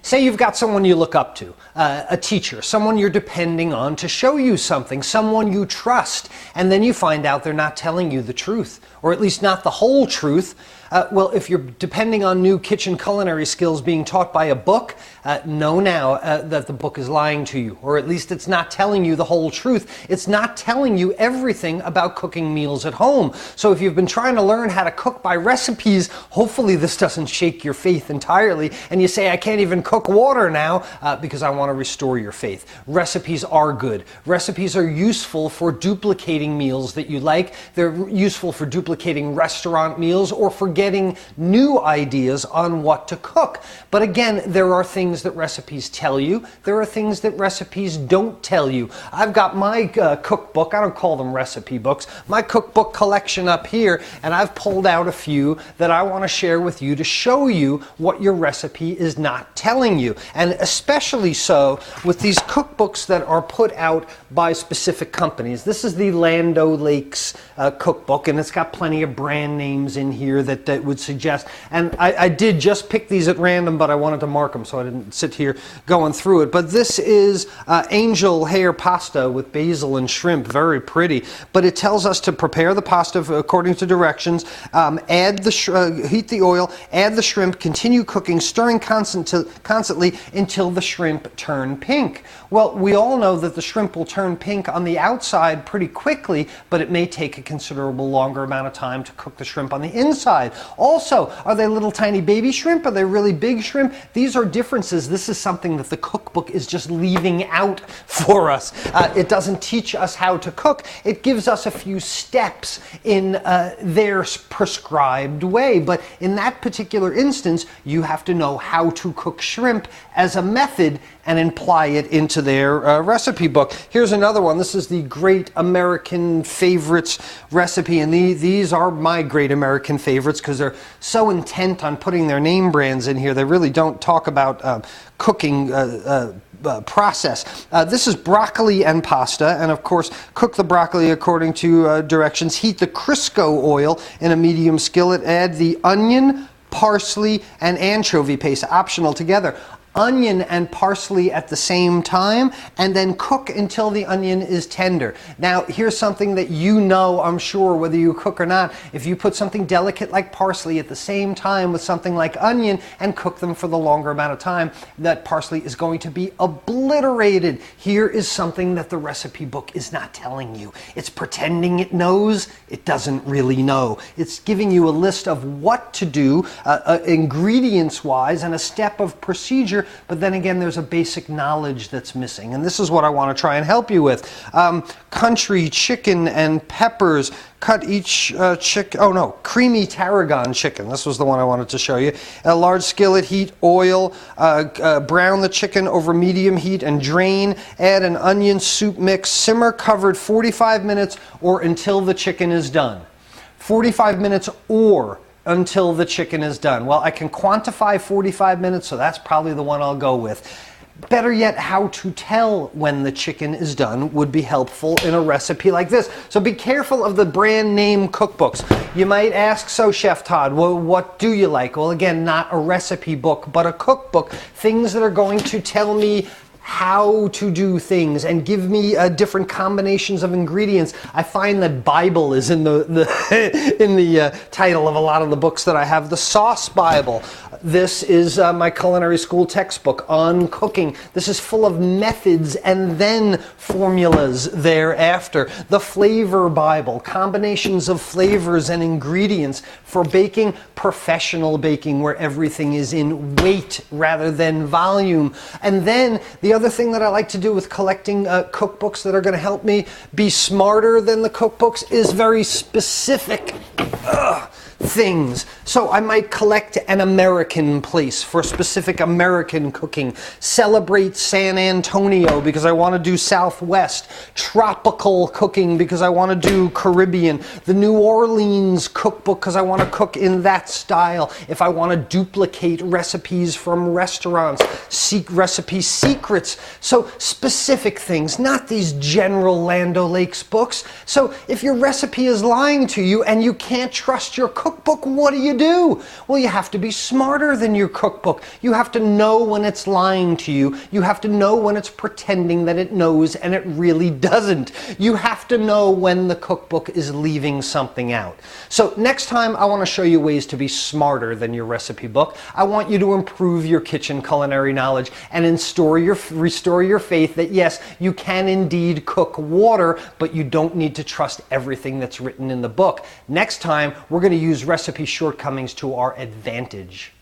Say you've got someone you look up to, a teacher, someone you're depending on to show you something, someone you trust, and then you find out they're not telling you the truth, or at least not the whole truth. Well, if you're depending on new kitchen culinary skills being taught by a book, know now that the book is lying to you, or at least it's not telling you the whole truth. It's not telling you everything about cooking meals at home. So if you've been trying to learn how to cook by recipes, hopefully this doesn't shake your faith entirely, and you say, I can't even cook water now because I want to restore your faith. Recipes are good. Recipes are useful for duplicating meals that you like. They're useful for duplicating restaurant meals or for getting new ideas on what to cook. But again, there are things that recipes tell you. There are things that recipes don't tell you. I've got my cookbook, I don't call them recipe books, my cookbook collection up here, and I've pulled out a few that I want to share with you to show you what your recipe is not telling you. And especially so with these cookbooks that are put out by specific companies. This is the Land O'Lakes cookbook, and it's got plenty of brand names in here that would suggest, and I did just pick these at random, but I wanted to mark them so I didn't sit here going through it. But this is angel hair pasta with basil and shrimp, very pretty, but it tells us to prepare the pasta according to directions, add the heat the oil, add the shrimp, continue cooking, stirring constantly until the shrimp turn pink. Well, we all know that the shrimp will turn pink on the outside pretty quickly, but it may take a considerable longer amount of time to cook the shrimp on the inside. Also, are they little tiny baby shrimp? Are they really big shrimp? These are differences. This is something that the cookbook is just leaving out for us. It doesn't teach us how to cook. It gives us a few steps in their prescribed way. But in that particular instance, you have to know how to cook shrimp as a method and apply it into their recipe book. Here's another one. This is the Great American Favorites recipe, and these are my Great American Favorites because they're so intent on putting their name brands in here. They really don't talk about cooking process. This is broccoli and pasta, and of course cook the broccoli according to directions. Heat the Crisco oil in a medium skillet. Add the onion, parsley, and anchovy paste, optional together. Onion and parsley at the same time, and then cook until the onion is tender. Now, here's something that you know, I'm sure, whether you cook or not. If you put something delicate like parsley at the same time with something like onion and cook them for the longer amount of time, that parsley is going to be obliterated. Here is something that the recipe book is not telling you. It's pretending it knows. It doesn't really know. It's giving you a list of what to do, ingredients-wise, and a step of procedure. But then again, there's a basic knowledge that's missing, and this is what I want to try and help you with. Country chicken and peppers. Cut each creamy tarragon chicken. This was the one I wanted to show you. A large skillet, heat oil, brown the chicken over medium heat and drain. Add an onion soup mix. Simmer covered 45 minutes or until the chicken is done. 45 minutes or until the chicken is done. Well, I can quantify 45 minutes, so that's probably the one I'll go with. Better yet, how to tell when the chicken is done would be helpful in a recipe like this. So be careful of the brand name cookbooks. You might ask, so Chef Todd, well, what do you like? Well, again, not a recipe book, but a cookbook. Things that are going to tell me how to do things and give me different combinations of ingredients. I find that Bible is in the title of a lot of the books that I have. The Sauce Bible. This is my culinary school textbook on cooking. This is full of methods and then formulas thereafter. The Flavor Bible. Combinations of flavors and ingredients for baking, professional baking, where everything is in weight rather than volume. And then the other thing that I like to do with collecting cookbooks that are going to help me be smarter than the cookbooks is very specific things. So I might collect an American place for specific American cooking. Celebrate San Antonio because I want to do Southwest. Tropical cooking because I want to do Caribbean. The New Orleans cookbook because I want to cook in that style. If I want to duplicate recipes from restaurants, seek recipe secrets. So specific things, not these general Land O'Lakes books. So if your recipe is lying to you and you can't trust your cookbook, cookbook, what do? Well, you have to be smarter than your cookbook. You have to know when it's lying to you. You have to know when it's pretending that it knows and it really doesn't. You have to know when the cookbook is leaving something out. So next time I want to show you ways to be smarter than your recipe book. I want you to improve your kitchen culinary knowledge and restore your faith that yes, you can indeed cook water, but you don't need to trust everything that's written in the book. Next time, we're going to use recipe shortcomings to our advantage.